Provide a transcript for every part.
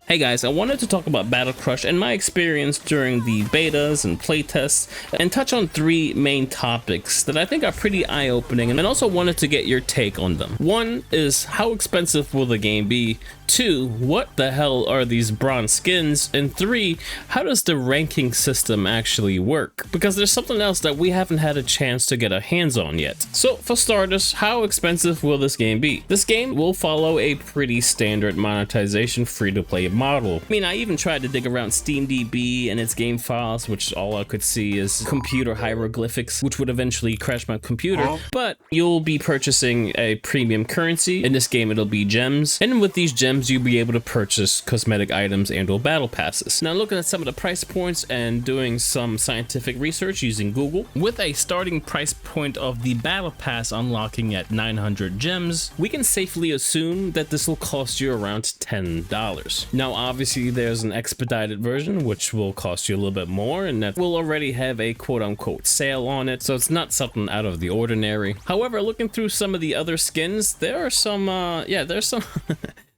Hey guys, I wanted to talk about Battle Crush and my experience during the betas and playtests and touch on three main topics that I think are pretty eye-opening, and also wanted to get your take on them. One is, how expensive will the game be? Two, what the hell are these bronze skins? And three, how does the ranking system actually work? Because there's something else that we haven't had a chance to get our hands on yet. So for starters, how expensive will this game be? This game will follow a pretty standard monetization free-to-play model. I mean, I even tried to dig around SteamDB and its game files, which all I could see is computer hieroglyphics, which would eventually crash my computer. But you'll be purchasing a premium currency. In this game, it'll be gems. And with these gems, you'll be able to purchase cosmetic items and or battle passes. Now, looking at some of the price points and doing some scientific research using Google, with a starting price point of the battle pass unlocking at 900 gems, we can safely assume that this will cost you around $10. Now, obviously, there's an expedited version, which will cost you a little bit more, and that will already have a quote-unquote sale on it, so it's not something out of the ordinary. However, looking through some of the other skins, there are some, there's some...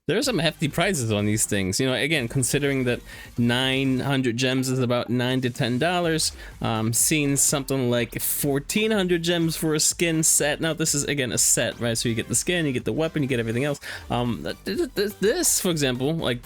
There are some hefty prices on these things. You know, again, considering that 900 gems is about $9 to $10, seeing something like 1,400 gems for a skin set. Now, this is, again, a set, right? So you get the skin, you get the weapon, you get everything else. This, for example, like,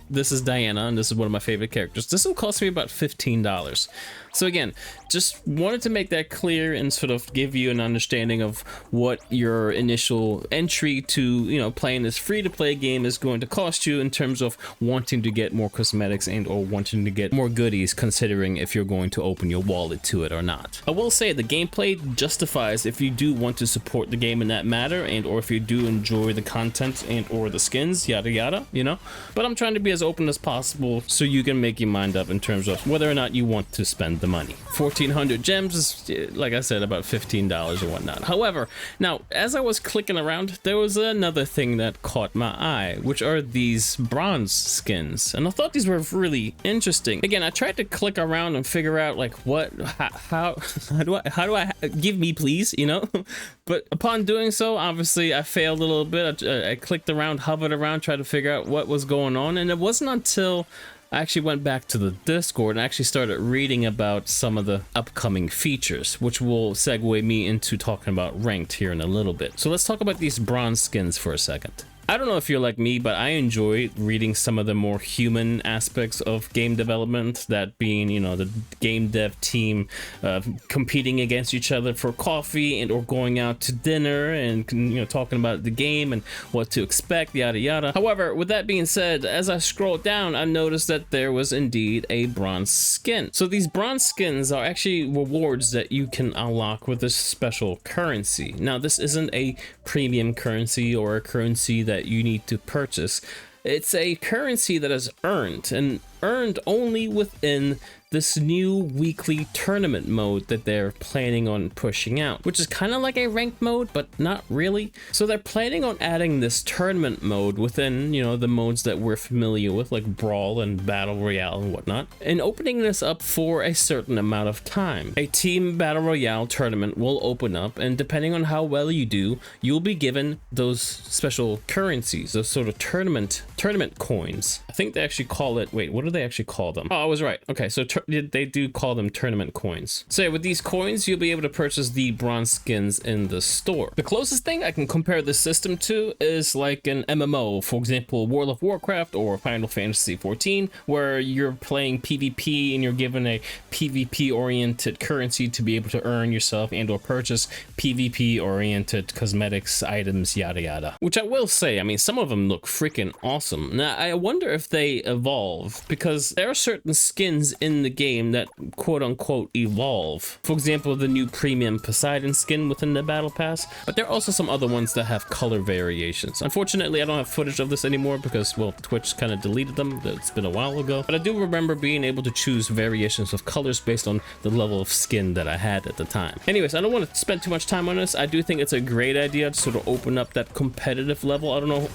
this is Diana, and this is one of my favorite characters. This will cost me about $15. So again, just wanted to make that clear and sort of give you an understanding of what your initial entry to, you know, playing this free-to-play game is going to cost you in terms of wanting to get more cosmetics and or wanting to get more goodies, considering if you're going to open your wallet to it or not. I will say the gameplay justifies if you do want to support the game in that matter, and or if you do enjoy the content and or the skins, yada yada, you know. But I'm trying to be as open as possible so you can make your mind up in terms of whether or not you want to spend the money. 1,400 gems is, like I said, about $15 or whatnot. However, now, as I was clicking around, there was another thing that caught my eye, which are these bronze skins. And I thought these were really interesting. Again, I tried to click around and figure out, like, how do I, give me please, you know? But upon doing so, obviously, I failed a little bit. I clicked around, hovered around, tried to figure out what was going on. And it wasn't until I actually went back to the Discord and actually started reading about some of the upcoming features, which will segue me into talking about ranked here in a little bit. So let's talk about these bronze skins for a second. I don't know if you're like me, but I enjoy reading some of the more human aspects of game development, that being, you know, the game dev team competing against each other for coffee and or going out to dinner and, you know, talking about the game and what to expect, yada yada. However, with that being said, as I scrolled down, I noticed that there was indeed a bronze skin. So these bronze skins are actually rewards that you can unlock with this special currency. Now, this isn't a premium currency or a currency that you need to purchase. It's a currency that is earned, and earned only within this new weekly tournament mode that they're planning on pushing out, which is kind of like a ranked mode, but not really. So they're planning on adding this tournament mode within, you know, the modes that we're familiar with, like Brawl and Battle Royale and whatnot, and opening this up for a certain amount of time. A team Battle Royale tournament will open up, and depending on how well you do, you'll be given those special currencies, those sort of tournament coins. I think they actually call it, wait, what do they actually call them? Oh, I was right. Okay, so they do call them tournament coins. So yeah, with these coins, you'll be able to purchase the bronze skins in the store. The closest thing I can compare this system to is like an MMO, for example, World of Warcraft or Final Fantasy 14, where you're playing PvP and you're given a PvP-oriented currency to be able to earn yourself and or purchase PvP-oriented cosmetics, items, yada yada. Which I will say, I mean, some of them look freaking awesome. Now, I wonder if they evolve, because there are certain skins in the game that quote-unquote evolve. For example, the new premium Poseidon skin within the battle pass, but there are also some other ones that have color variations. Unfortunately, I don't have footage of this anymore because, well, Twitch kind of deleted them. It's been a while ago, but I do remember being able to choose variations of colors based on the level of skin that I had at the time. Anyways, I don't want to spend too much time on this. I do think it's a great idea to sort of open up that competitive level. I don't know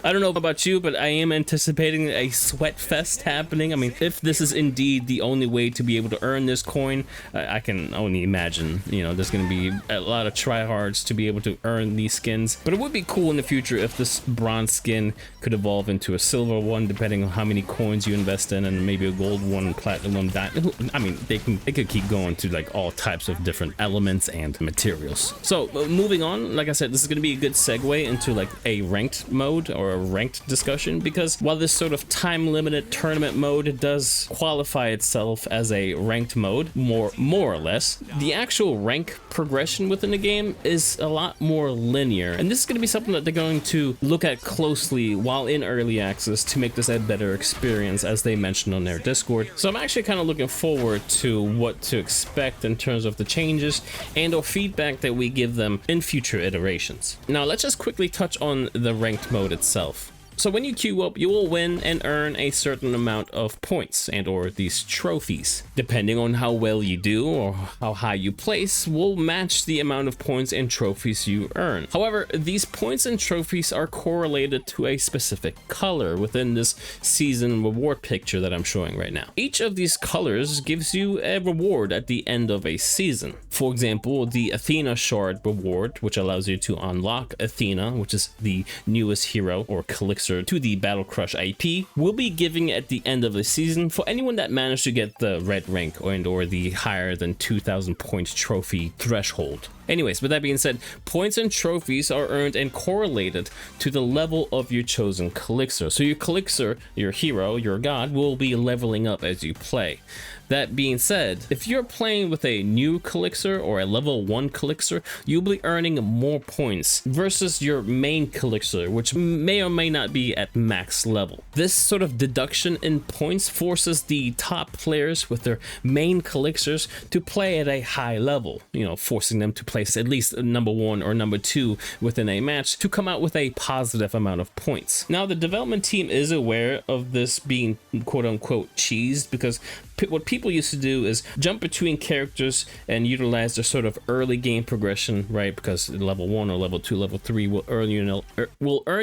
I don't know about you, but I am anticipating a sweat fest happening. I mean, if this is indeed the only way to be able to earn this coin, I can only imagine, you know, there's going to be a lot of tryhards to be able to earn these skins. But it would be cool in the future if this bronze skin could evolve into a silver one, depending on how many coins you invest in, and maybe a gold one, platinum one, diamond. I mean, they could keep going to like all types of different elements and materials. So moving on, like I said, this is going to be a good segue into like a ranked mode or a ranked discussion, because while this sort of time limited tournament mode does qualify itself as a ranked mode, more or less, the actual rank progression within the game is a lot more linear, and this is going to be something that they're going to look at closely while in early access to make this a better experience, as they mentioned on their Discord. So I'm actually kind of looking forward to what to expect in terms of the changes and or feedback that we give them in future iterations. Now let's just quickly touch on the ranked mode itself. So when you queue up, you will win and earn a certain amount of points and or these trophies. Depending on how well you do or how high you place will match the amount of points and trophies you earn. However, these points and trophies are correlated to a specific color within this season reward picture that I'm showing right now. Each of these colors gives you a reward at the end of a season. For example, the Athena shard reward, which allows you to unlock Athena, which is the newest hero or elixir to the Battle Crush IP, will be giving at the end of the season for anyone that managed to get the red rank or the higher than 2,000 points trophy threshold. Anyways, with that being said, points and trophies are earned and correlated to the level of your chosen elixir. So your elixir, your hero, your god, will be leveling up as you play. That being said, if you're playing with a new elixir or a level 1 elixir, you'll be earning more points versus your main elixir, which may or may not be at max level. This sort of deduction in points forces the top players with their main elixirs to play at a high level, you know, forcing them to place at least number 1 or number 2 within a match to come out with a positive amount of points. Now, the development team is aware of this being quote unquote cheesed, because what people used to do is jump between characters and utilize their sort of early game progression, right? Because level 1 or level 2, level 3 will earn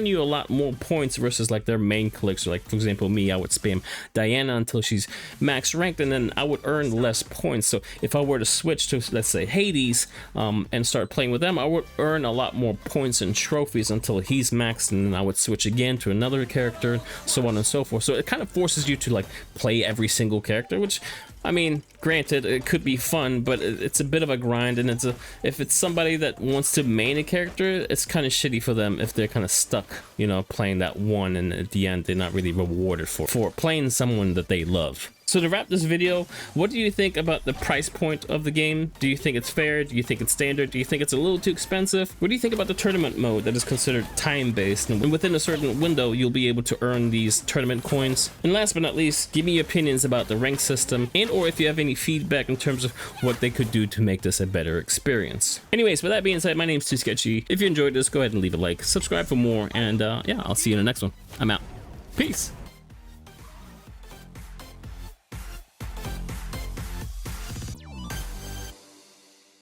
you a lot more points versus like their main elixir. Like for example, me, I would spam Diana until she's max ranked, and then I would earn less points. So if I were to switch to, let's say, Hades and start playing with them, I would earn a lot more points and trophies until he's maxed, and then I would switch again to another character, so on and so forth. So it kind of forces you to like play every single character, which, I mean, granted, it could be fun, but it's a bit of a grind, and if it's somebody that wants to main a character, it's kind of shitty for them if they're kind of stuck, you know, playing that one, and at the end they're not really rewarded for playing someone that they love. So to wrap this video, what do you think about the price point of the game? Do you think it's fair? Do you think it's standard? Do you think it's a little too expensive? What do you think about the tournament mode that is considered time-based, and within a certain window you'll be able to earn these tournament coins? And last but not least, give me your opinions about the rank system, and or if you have any feedback in terms of what they could do to make this a better experience. Anyways, with that being said, my name's Too Sketchy. If you enjoyed this, go ahead and leave a like, subscribe for more, and yeah, I'll see you in the next one. I'm out. Peace.